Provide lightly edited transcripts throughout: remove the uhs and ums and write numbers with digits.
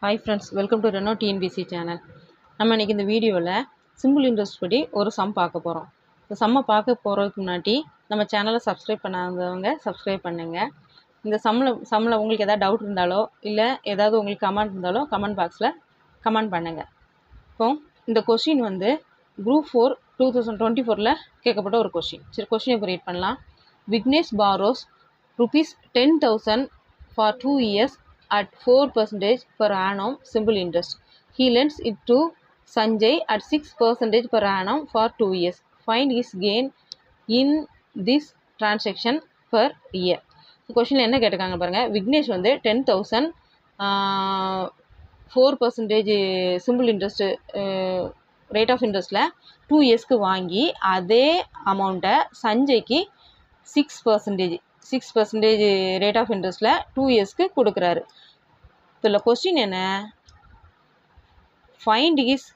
Hi friends, welcome to Renault TNBC channel. நம்ம இன்னைக்கு இந்த வீடியோவில் சிம்பிள் இன்ட்ரெஸ்ட் படி ஒரு சம் பார்க்க போகிறோம். இந்த சம்மை பார்க்க போகிறதுக்கு முன்னாடி நம்ம சேனலை சப்ஸ்கிரைப் பண்ணாதவங்க சப்ஸ்கிரைப் பண்ணுங்கள். இந்த சம்மில் உங்களுக்கு எதாவது டவுட் இருந்தாலோ இல்லை ஏதாவது உங்களுக்கு கமெண்ட் இருந்தாலோ கமெண்ட் பாக்ஸில் கமெண்ட் பண்ணுங்கள். இப்போ இந்த கொஷின் வந்து குரூப் 4 2024 கேட்கப்பட்ட ஒரு கொஷின். சரி, கொஷினை இப்போ ரீட் பண்ணலாம். Vignesh பாரோஸ் ₹10,000 for 2 years at 4% per annum simple interest. He lends it to Sanjay at 6% per annum for 2 years. Find his gain in this transaction per year. கொஷினில் என்ன கேட்டிருக்காங்க பாருங்கள். விக்னேஷ் வந்து 10,000 4% சிம்பிள் இன்ட்ரெஸ்ட்டு ரேட் ஆஃப் இன்ட்ரெஸ்ட்டில் 2 இயர்ஸ்க்கு வாங்கி அதே அமௌண்ட்டை சஞ்சய்க்கு 6% ரேட் ஆஃப் இன்ட்ரெஸ்ட்டில் 2 இயர்ஸ்க்கு கொடுக்குறாரு. இதில் கொஸ்டின் என்ன? Find his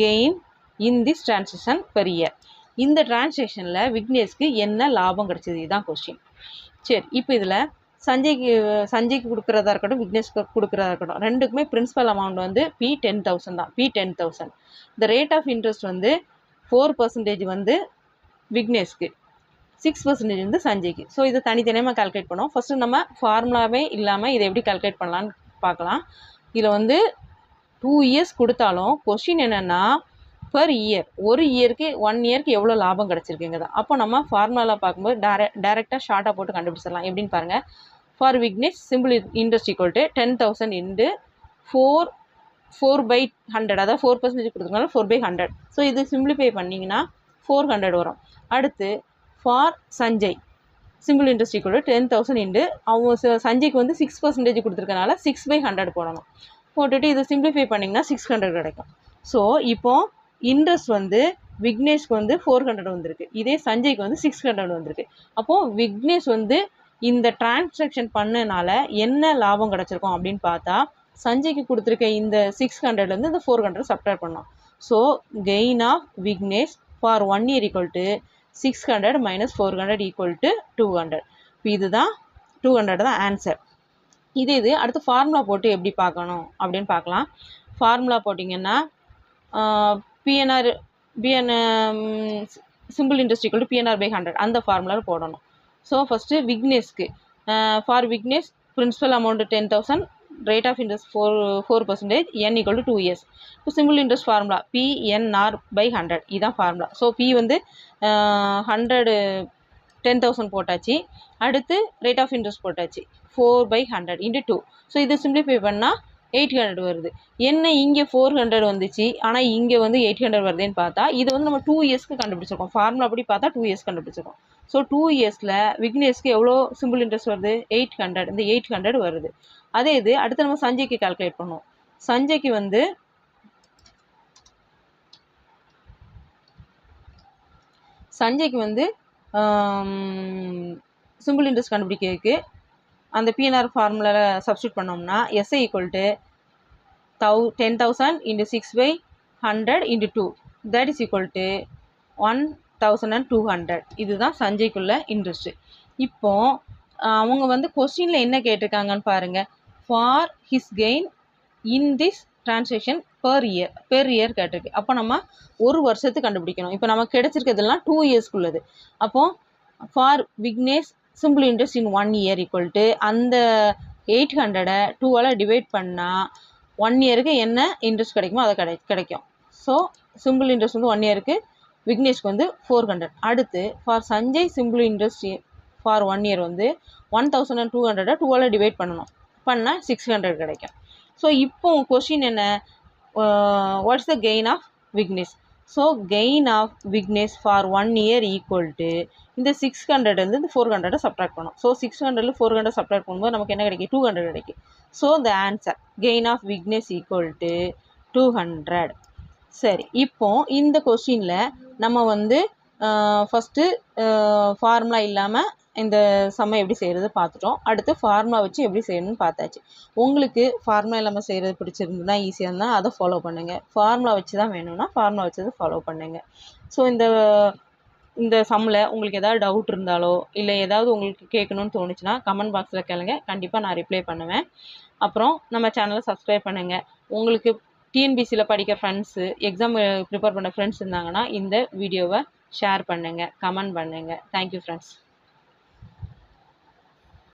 gain in this transaction per year. இந்த டிரான்சாக்ஷனில் விக்னேஷ்க்கு என்ன லாபம் கிடைச்சது? இதுதான் கொஸ்டின். சரி, இப்போ இதில் சஞ்சய்க்கு கொடுக்குறதா இருக்கட்டும், விக்னேஷ்க்கு கொடுக்குறதா இருக்கட்டும், ரெண்டுக்குமே பிரின்சிபல் அமௌண்ட் வந்து P10,000 தான். P10,000. இந்த ரேட் ஆஃப் இன்ட்ரெஸ்ட் வந்து 4% வந்து விக்னேஷ்க்கு, 6% வந்து சஞ்சய்க்கு. ஸோ இதை தனித்தனியாக கால்குலேட் பண்ணோம். ஃபஸ்ட்டு நம்ம ஃபார்முலாவே இல்லாமல் இதை எப்படி கால்குலேட் பண்ணலான்னு பார்க்கலாம். இதில் வந்து 2 இயர்ஸ் கொடுத்தாலும் கொஷின் என்னென்னா பர் இயர், ஒரு இயருக்கு 1 இயருக்கு எவ்வளோ லாபம் கிடச்சிருக்குங்க தான். அப்போ நம்ம ஃபார்முலாவில் பார்க்கும்போது டேரெக்டாக ஷார்ட்டாக போட்டு கண்டுபிடிச்சிடலாம். எப்படின்னு பாருங்கள். For Vignesh simple interest equal to 10,000 into 4/100, அதாவது 4% கொடுத்துருக்கனால 4/100. ஸோ இது சிம்பிளிஃபை பண்ணிங்கன்னா 400 வரும். அடுத்து for Sanjay simple interest equal to 10,000 into அவங்க சஞ்சய்க்கு வந்து 6% கொடுத்துருக்கனால 6/100 போடணும். போட்டுட்டு இதை சிம்பிளிஃபை பண்ணிங்கன்னா 600 கிடைக்கும். ஸோ இப்போது இன்ட்ரெஸ்ட் வந்து விக்னேஷ்க்கு வந்து 400 வந்திருக்கு, இதே சஞ்சய்க்கு வந்து 600 வந்திருக்கு. அப்போது விக்னேஷ் வந்து இந்த டிரான்சாக்ஷன் பண்ணனால என்ன லாபம் கிடச்சிருக்கோம் அப்படின்னு பார்த்தா, சஞ்சய்க்கு கொடுத்துருக்க இந்த 600லேருந்து இந்த 400 சப்ட்ராக்ட் பண்ணோம். So gain of Vignesh for 1 year equal to 600 - 400 equal to 200. இப்போ இதுதான் 200 தான் ஆன்சர். இது அடுத்து ஃபார்முலா போட்டு எப்படி பார்க்கணும் அப்படின்னு பார்க்கலாம். ஃபார்முலா போட்டிங்கன்னா PNR simple interest equal to PNR/100 அந்த ஃபார்முலாவில் போடணும். ஸோ ஃபஸ்ட்டு விக்னேஷ்க்கு for Vignesh principal amount 10,000, rate of interest 4%, n equal to 2 years. இப்போ சிம்பிள் இன்ட்ரெஸ்ட் ஃபார்முலா PNR/100 இதுதான் ஃபார்முலா. ஸோ P வந்து 10,000 போட்டாச்சு. அடுத்து ரேட் ஆஃப் இன்ட்ரெஸ்ட் போட்டாச்சு 4/100 × 2. ஸோ இதை சிம்பிளிஃபை பண்ணால் 800 வருது. என்ன இங்கே 400 வந்துச்சு, ஆனால் இங்கே வந்து 800 வருதுன்னு பார்த்தா இது வந்து நம்ம 2 இயர்ஸ்க்கு கண்டுபிடிச்சிருக்கோம். ஃபார்முலா அப்படி பார்த்தா 2 இயர்ஸ் கண்டுபிடிச்சிருக்கோம். ஸோ 2 இயர்ஸில் விக்னேஷ்க்கு எவ்வளோ சிம்பிள் இன்ட்ரெஸ்ட் வருது? 800. இந்த 800 வருது. அதே இது அடுத்து நம்ம சஞ்சய்க்கு கால்குலேட் பண்ணுவோம். சஞ்சய்க்கு வந்து சிம்பிள் இன்ட்ரெஸ்ட் கண்டுபிடிக்கிறதுக்கு அந்த PNR ஃபார்முலாவில் சப்ஸ்டியூட் பண்ணோம்னா SI equal to 10,000 × 6/100 × 2, that is equal to 1,200. இதுதான் சஞ்சய்க்குள்ள இன்ட்ரெஸ்ட்டு. இப்போது அவங்க வந்து கொஸ்டினில் என்ன கேட்டிருக்காங்கன்னு பாருங்கள். For his gain in this transaction per year கேட்டிருக்கு. அப்போ நம்ம ஒரு வருஷத்துக்கு கண்டுபிடிக்கணும். இப்போ நமக்கு கிடைச்சிருக்கிறதுலாம் 2 இயர்ஸ்க்குள்ளது. அப்போது for Vignesh simple interest in 1 year equal to அந்த 800 2ஆல் டிவைட் பண்ணால் 1 இயருக்கு என்ன இன்ட்ரெஸ்ட் கிடைக்குமோ அதை கிடைக்கும். ஸோ சிம்பிள் இன்ட்ரெஸ்ட் வந்து 1 இயருக்கு விக்னேஷ்க்கு வந்து 400. அடுத்து for Sanjay simple interest for 1 year வந்து 1,200 2ஆல் டிவைட் பண்ணால் 600 கிடைக்கும். ஸோ இப்போ கொஸ்டின் என்ன? What's the gain of Vignesh? So gain of Vignesh for 1 year equal to இந்த 600 வந்து இந்த 400 சப்ட்ராக்ட் பண்ணோம். ஸோ 600 400 சப்ட்ராக்ட் பண்ணும்போது நமக்கு என்ன கிடைக்கும்? 200 கிடைக்கும். So the answer gain of Vignesh equal to 200. சரி, இப்போ இந்த கொஸ்டினில் நம்ம வந்து ஃபஸ்ட்டு ஃபார்முலா இல்லாமல் இந்த சம்மை எப்படி செய்கிறது பார்த்துட்டோம். அடுத்து ஃபார்முலா வச்சு எப்படி செய்யணும்னு பார்த்தாச்சு. உங்களுக்கு ஃபார்முலா இல்லாமல் செய்கிறது பிடிச்சிருந்துன்னா ஈஸியாக இருந்தால் அதை ஃபாலோ பண்ணுங்கள். ஃபார்முலா வச்சு தான் வேணும்னா ஃபார்முலா வச்சு ஃபாலோ பண்ணுங்கள். ஸோ இந்த சம்மில் உங்களுக்கு ஏதாவது டவுட் இருந்தாலோ இல்லை ஏதாவது உங்களுக்கு கேட்கணும்னு தோணுச்சுன்னா கமெண்ட் பாக்ஸில் கேளுங்க, கண்டிப்பாக நான் ரிப்ளை பண்ணுவேன். அப்புறம் நம்ம சேனலை சப்ஸ்கிரைப் பண்ணுங்கள். உங்களுக்கு டிஎன்பிசியில் படிக்கிற ஃப்ரெண்ட்ஸு, எக்ஸாம் ப்ரிப்பேர் பண்ண ஃப்ரெண்ட்ஸ் இருந்தாங்கன்னா இந்த வீடியோவை ஷேர் பண்ணுங்கள், கமெண்ட் பண்ணுங்கள். Thank you friends.